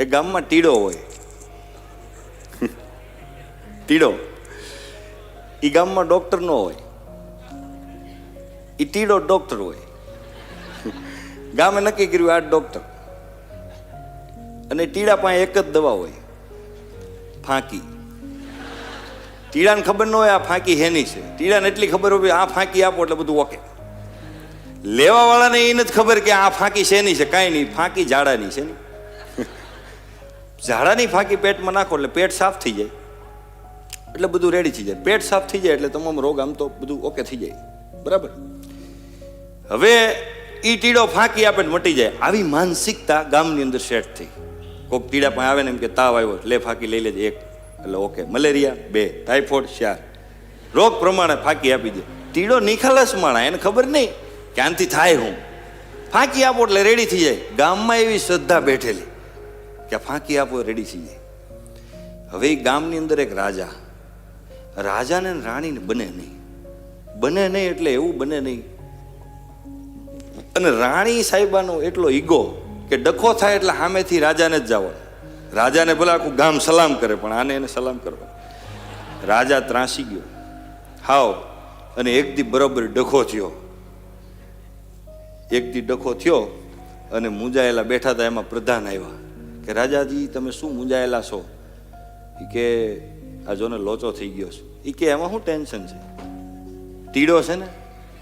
એક ગામમાં ટીડો હોય. ટીડો એ ગામમાં ડોક્ટર ન હોય, એ ટીડો ડોક્ટર હોય. ગામે નક્કી કર્યું આ ડોક્ટર, અને ટીડા પાસે એક જ દવા હોય, ફાંકી. ટીડાને ખબર ન હોય આ ફાંકી હેની છે, ટીડાને એટલી ખબર હોય આ ફાંકી આપો એટલે બધું ઓકે. લેવા વાળાને એ નથી ખબર કે આ ફાંકી શેની છે, કાંઈ નહીં, ફાંકી ઝાડાની છે ને. ઝાડાની ફાંકી પેટમાં નાખો એટલે પેટ સાફ થઈ જાય, એટલે બધું રેડી થઈ જાય. પેટ સાફ થઈ જાય એટલે તમામ રોગ આમ તો બધું ઓકે થઈ જાય, બરાબર. હવે એ ટીડો ફાંકી આપે ને મટી જાય, આવી માનસિકતા ગામની અંદર સેટ થઈ. કોઈક ટીડા પાસે આવે ને એમ કે તાવ આવ્યો, લે ફાંકી લઈ લેજે 1 એટલે ઓકે, મલેરિયા 2, ટાઇફોઇડ 4, રોગ પ્રમાણે ફાંકી આપી દે. ટીડો નિખાલસ માણા, એને ખબર નહીં કે આનથી થાય હું, ફાંકી આપો એટલે રેડી થઈ જાય. ગામમાં એવી શ્રદ્ધા બેઠેલી કે ફાંકી આપો રેડી થઈ જાય. હવે એ ગામની અંદર એક રાજાને રાણીને બને નહીં એટલે એવું બને નહીં. અને રાણી સાહેબાનો એટલો ઈગો કે ડખો થાય એટલે સામેથી રાજાને જ જવાનું. રાજાને ભલે આખું ગામ સલામ કરે પણ આને એને સલામ કરવા. રાજા ત્રાસી ગયો હાવ, અને એક દી બરોબર ડખો થયો. અને મૂંઝાયેલા બેઠા હતા, એમાં પ્રધાન આવ્યા કે રાજાજી તમે શું મૂંઝાયેલા છો? એ કે આ જોને લોચો થઈ ગયો છે. એ કે એમાં શું ટેન્શન છે, ટીડો છે ને,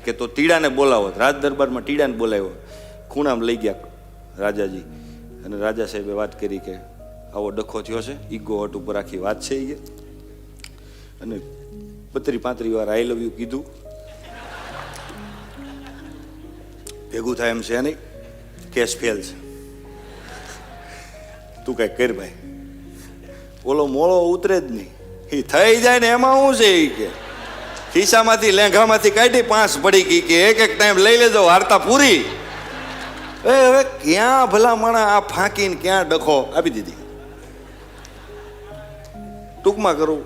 કે તો ટીડાને બોલાવો. રાજ દરબારમાં ટીડાને બોલાવ્યો, ખૂણામાં લઈ ગયા રાજાજી, અને રાજા સાહેબે વાત કરી કે આવો ડખો થયો છે, ઈગો હટ ઉપર આખી વાત છે. એ અને 32-35 વાર આઈ લવ યુ કીધું, ભેગું થાય એમ છે નહીં, કેસ ફેલ છે, તું કઈ કર ભાઈ. ઓલો મોળો ઉતરે જ નહીં, એ થઈ જાય ને એમાં શું છે? એ કે ખિસ્સામાંથી લેંઘામાંથી કાઢી 5 પડી ગઈ કે એક ટાઈમ લઈ લેજો, વાર્તા પૂરી. હવે ક્યાં ભલા માણા આ ફાંકીને ક્યાં ડખો આપી દીધી. ટૂંકમાં કરું,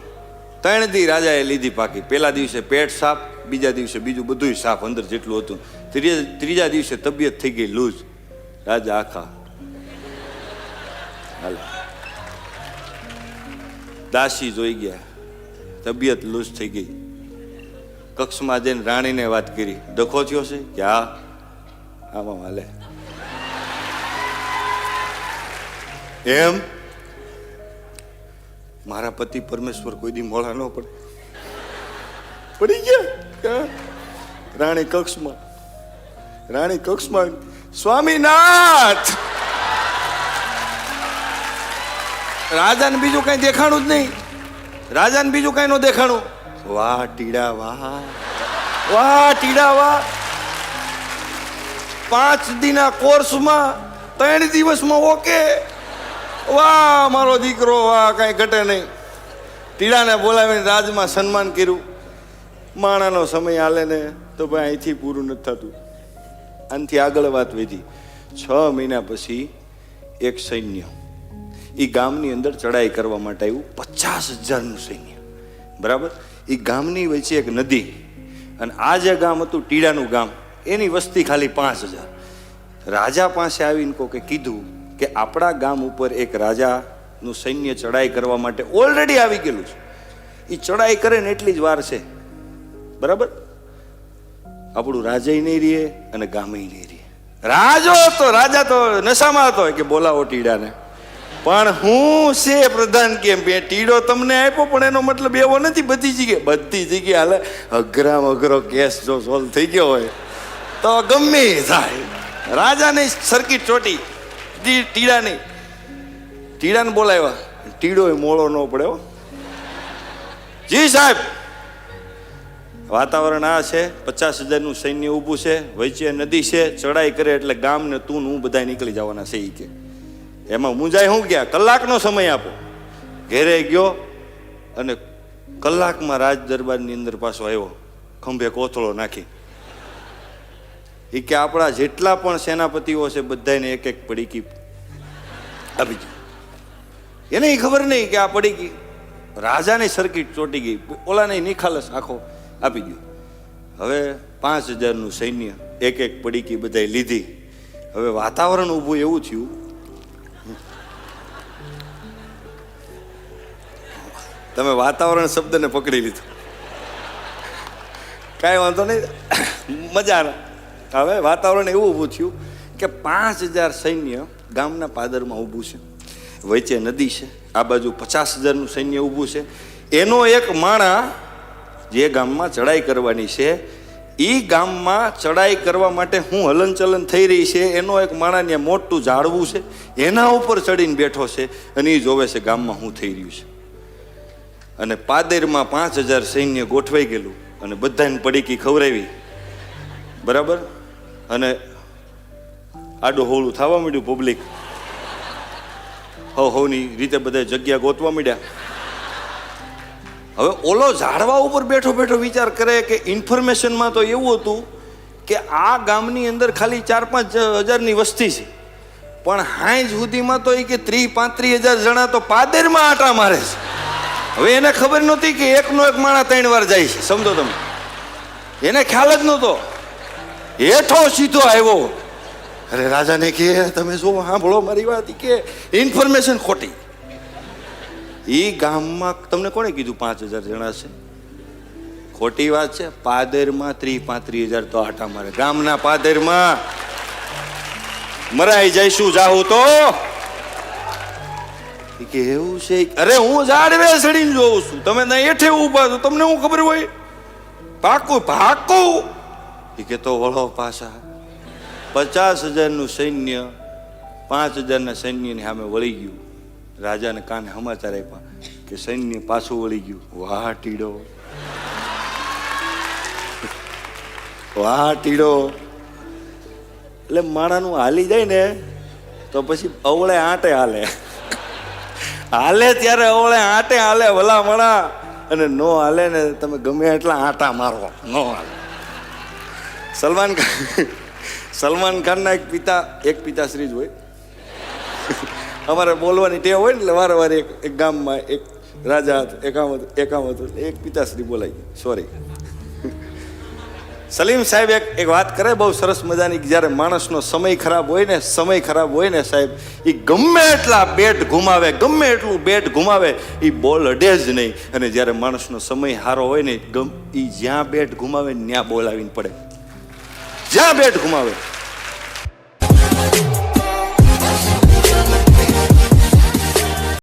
3 દી રાજાએ લીધી ફાંકી. પહેલા દિવસે પેટ સાફ, બીજા દિવસે બીજું બધું સાફ અંદર જેટલું હતું, ત્રીજા દિવસે તબિયત થઈ ગઈ લૂઝ. રાજા આખા દાસી જોઈ ગયા, તબિયત લૂઝ થઈ ગઈ. કક્ષમાં જઈને રાણીને વાત કરી, ડખો થયો છે કે હા, આમાં હાલે એમ. મારા પતિ પરમેશ્વર કોઈ દી મોળા ન પડે, પડી ગયા. રાણી કક્ષમાં સ્વામીનાથ. રાજાને બીજું કઈ દેખાણું જ નહીં, રાજાને બીજું કઈ ન દેખાણું. વાહ ટીડા વાહ. 5 દીના કોર્સમાં 3 દિવસમાં ઓકે. વાહ મારો દીકરો, વાહ કઈ ઘટે નહીં. ટીડાને બોલાવીને રાજમાં સન્માન કર્યું. માણાનો સમય હાલે ને તો ભાઈ અહીંથી પૂરું નથી થતું. આનાથી આગળ વાત વધી. 6 મહિના પછી એક સૈન્ય એ ગામની અંદર ચડાઈ કરવા માટે આવ્યું. 50,000નું સૈન્ય, બરાબર. એ ગામની વચ્ચે એક નદી, અને આ જે ગામ હતું ટીડાનું ગામ, એની વસ્તી ખાલી 5,000. રાજા પાસે આવીને કોકે કીધું કે આપણા ગામ ઉપર એક રાજાનું સૈન્ય ચડાઈ કરવા માટે ઓલરેડી આવી ગયેલું છે. એ ચડાઈ કરે ને એટલી જ વાર છે, બરાબર. આપણું રાજા નહીં રહે અને ગામે નહીં રહે. રાજા તો નશામાં હતો કે બોલાવો ટીડાને. પણ હું છે પ્રધાન કેમ ટીડો તમને આપ્યો, પણ એનો મતલબ એવો નથી બધી જગ્યાએ હાલે. અઘરો કેસ જો સોલ્વ થઈ ગયો હોય તો ગમે થાય. રાજાની સર્કિટ ચોટી, ટીડાને બોલાવ્યા. ટીડો એ મોળો ન પડ્યો. જી સાહેબ, વાતાવરણ આ છે, 50,000નું સૈન્ય ઊભું છે, વચ્ચે નદી છે, ચડાઈ કરે એટલે ગામ ને તું હું બધા નીકળી જવાના છે. કે એમાં મુંજાય શું ગયા, કલાકનો સમય આપો. ઘેરે ગયો અને કલાકમાં રાજ દરબારની અંદર પાછો આવ્યો, ખંભે કોથળો નાખી. એ કે આપણા જેટલા પણ સેનાપતિઓ છે બધાને એક પડીકી આપી દીધી. એને ખબર નહીં કે આ પડીકી રાજાની સર્કિટ ચોટી ગઈ, ઓલાને નિખાલસ આખો આપી દો. હવે 5,000નું સૈન્ય, એક પડીકી બધાય લીધી. હવે વાતાવરણ ઊભું એવું થયું તમે વાતાવરણ શબ્દને પકડી લીધો. કાંઈ વાંધો નહીં, મજા. હવે વાતાવરણ એવું ઊભું થયું કે 5000 સૈન્ય ગામના પાદરમાં ઊભું છે, વચ્ચે નદી છે, આ બાજુ 50,000નું સૈન્ય ઊભું છે. એનો એક માણા જે ગામમાં ચડાઈ કરવાની છે, એ ગામમાં ચડાઈ કરવા માટે હું હલનચલન થઈ રહી છે, એનો એક માણાને મોટું ઝાડવું છે, એના ઉપર ચડીને બેઠો છે અને એ જોવે છે ગામમાં શું થઈ રહ્યું છે. અને પાદરમાં 5000 સૈન્ય ગોઠવાઈ ગયેલું અને બધાને પડીકી ખવડાવી, બરાબર. અને આડું હોળું થવા માંડ્યું, પબ્લિક હવની રીતે બધા જગ્યા ગોતવા માંડ્યા. હવે ઓલો ઝાડવા ઉપર બેઠો બેઠો વિચાર કરે કે ઇન્ફોર્મેશનમાં તો એવું હતું કે આ ગામની અંદર ખાલી 4-5 હજારની વસ્તી છે, પણ હાઈ સુધીમાં તો એ કે 30-35 હજાર જણા તો પાદરમાં આટા મારે છે. હવે એને ખબર નહોતી કે એકનો એક માણા 3 વાર જાય છે, સમજો તમે. એને ખ્યાલ જ નહોતો. હેઠો સીધો આવ્યો. અરે રાજાને કે તમે જો સાંભળો મારી વાત, કે ઇન્ફોર્મેશન ખોટી. એ ગામમાં તમને કોણે કીધું 5000 જણા છે? ખોટી વાત છે. પાદરમાં 30-35 હજાર તો આટા મારે. ગામના પાદરમાં મરાઈ જઈશું જાહું તો કે એવું છે. અરે હું ઝાડવે ચડીને જોઉં છું, તમે ત્યાં હેઠે ઊભા છો, તમને શું ખબર હોય? પાકું પાકું. એ કે તો વળો પાછા. 50,000નું સૈન્ય 5000ના સૈન્યની સામે વળી ગયું. રાજાને કાને સમાચાર આપ્યા કે સૈન્ય પાછું વળી ગયું. વાહ ટીડો, વાહ ટીડો. એટલે માણાનું હાલી જાય ને તો પછી અવળે આંટે હાલે. હાલે ત્યારે અવળે આંટે હાલે ભલા મણા. અને નો હાલે ને તમે ગમે એટલા આંટા મારો, નો હાલે. સલમાન ખાનના એક પિતાશ્રી જ હોય. અમારે બોલવાની ટેવ હોય ને, એટલે વારે વારે એક ગામમાં એક રાજા હતો, એકામ હતું, એક પિતાશ્રી બોલાઈ ગઈ. સોરી. સલીમ સાહેબ એક વાત કરે બહુ સરસ મજાની. જ્યારે માણસનો સમય ખરાબ હોય ને સાહેબ, એ ગમે એટલા બેટ ઘુમાવે, ગમે એટલું બેટ ઘુમાવે, એ બોલ અડે જ નહીં. અને જ્યારે માણસનો સમય સારો હોય ને, એ જ્યાં બેટ ઘુમાવે ત્યાં બોલ આવીને પડે. જ્યાં બેટ ઘુમાવે